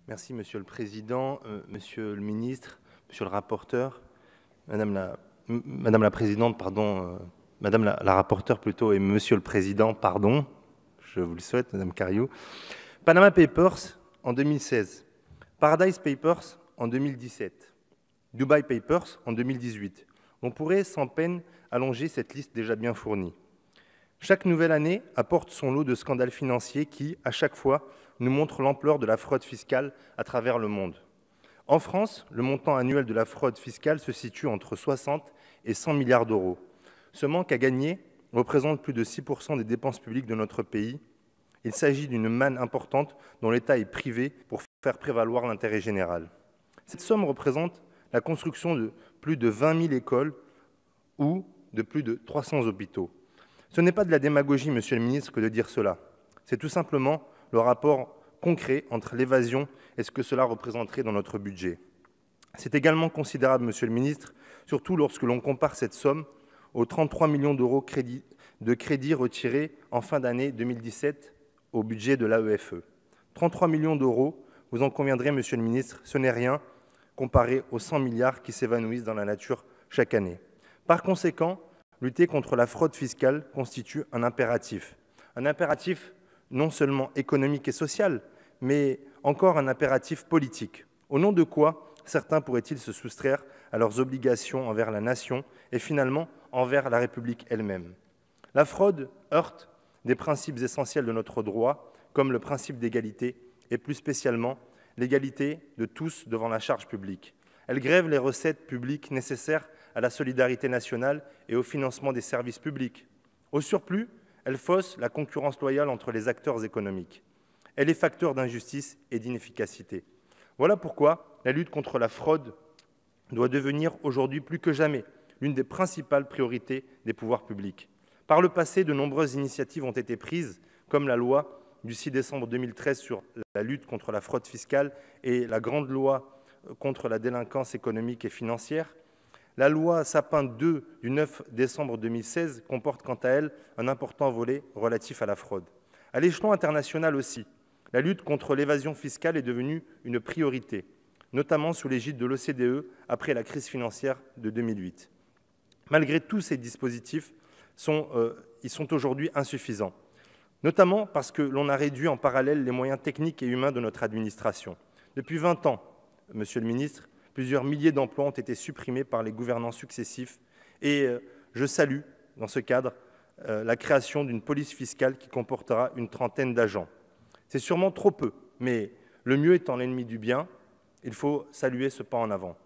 Merci, Monsieur le Président, Monsieur le Ministre, Monsieur le rapporteur, Madame la Présidente, pardon, Madame la rapporteure plutôt, et Monsieur le Président, pardon, je vous le souhaite, Madame Cariou. Panama Papers en 2016, Paradise Papers en 2017, Dubai Papers en 2018. On pourrait sans peine allonger cette liste déjà bien fournie. Chaque nouvelle année apporte son lot de scandales financiers qui, à chaque fois, nous montrent l'ampleur de la fraude fiscale à travers le monde. En France, le montant annuel de la fraude fiscale se situe entre 60 et 100 milliards d'euros. Ce manque à gagner représente plus de 6% des dépenses publiques de notre pays. Il s'agit d'une manne importante dont l'État est privé pour faire prévaloir l'intérêt général. Cette somme représente la construction de plus de 20 000 écoles ou de plus de 300 hôpitaux. Ce n'est pas de la démagogie, Monsieur le Ministre, que de dire cela. C'est tout simplement le rapport concret entre l'évasion et ce que cela représenterait dans notre budget. C'est également considérable, Monsieur le Ministre, surtout lorsque l'on compare cette somme aux 33 millions d'euros de crédits retirés en fin d'année 2017 au budget de l'AEFE. 33 millions d'euros, vous en conviendrez, Monsieur le Ministre, ce n'est rien comparé aux 100 milliards qui s'évanouissent dans la nature chaque année. Par conséquent, lutter contre la fraude fiscale constitue un impératif non seulement économique et social, mais encore un impératif politique. Au nom de quoi certains pourraient-ils se soustraire à leurs obligations envers la nation et finalement envers la République elle-même? La fraude heurte des principes essentiels de notre droit, comme le principe d'égalité et plus spécialement l'égalité de tous devant la charge publique. Elle grève les recettes publiques nécessaires à la solidarité nationale et au financement des services publics. Au surplus, elle fausse la concurrence loyale entre les acteurs économiques. Elle est facteur d'injustice et d'inefficacité. Voilà pourquoi la lutte contre la fraude doit devenir aujourd'hui plus que jamais l'une des principales priorités des pouvoirs publics. Par le passé, de nombreuses initiatives ont été prises, comme la loi du 6 décembre 2013 sur la lutte contre la fraude fiscale et la grande loi contre la délinquance économique et financière. La loi Sapin 2 du 9 décembre 2016 comporte quant à elle un important volet relatif à la fraude. À l'échelon international aussi, la lutte contre l'évasion fiscale est devenue une priorité, notamment sous l'égide de l'OCDE après la crise financière de 2008. Malgré tous ces dispositifs, ils sont aujourd'hui insuffisants, notamment parce que l'on a réduit en parallèle les moyens techniques et humains de notre administration. Depuis 20 ans, Monsieur le Ministre, plusieurs milliers d'emplois ont été supprimés par les gouvernants successifs et je salue, dans ce cadre, la création d'une police fiscale qui comportera une trentaine d'agents. C'est sûrement trop peu, mais le mieux étant l'ennemi du bien, il faut saluer ce pas en avant.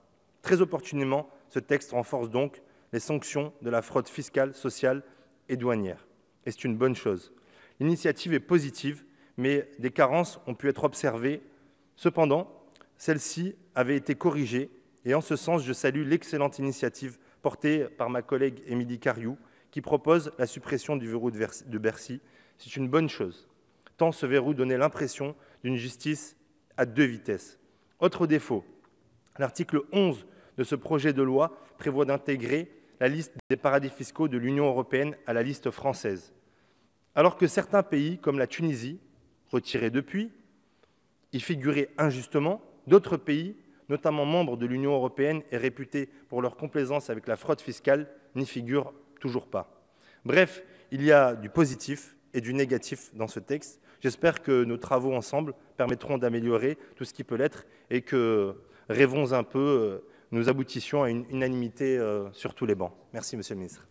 Très opportunément, ce texte renforce donc les sanctions de la fraude fiscale, sociale et douanière. Et c'est une bonne chose. L'initiative est positive, mais des carences ont pu être observées. Cependant, celle-ci avait été corrigée et en ce sens, je salue l'excellente initiative portée par ma collègue Émilie Cariou qui propose la suppression du verrou de Bercy. C'est une bonne chose, tant ce verrou donnait l'impression d'une justice à deux vitesses. Autre défaut, l'article 11 de ce projet de loi prévoit d'intégrer la liste des paradis fiscaux de l'Union européenne à la liste française. Alors que certains pays, comme la Tunisie, retirés depuis, y figuraient injustement, d'autres pays, notamment membres de l'Union européenne et réputés pour leur complaisance avec la fraude fiscale, n'y figurent toujours pas. Bref, il y a du positif et du négatif dans ce texte. J'espère que nos travaux ensemble permettront d'améliorer tout ce qui peut l'être et que, rêvons un peu, nous aboutissions à une unanimité sur tous les bancs. Merci, Monsieur le Ministre.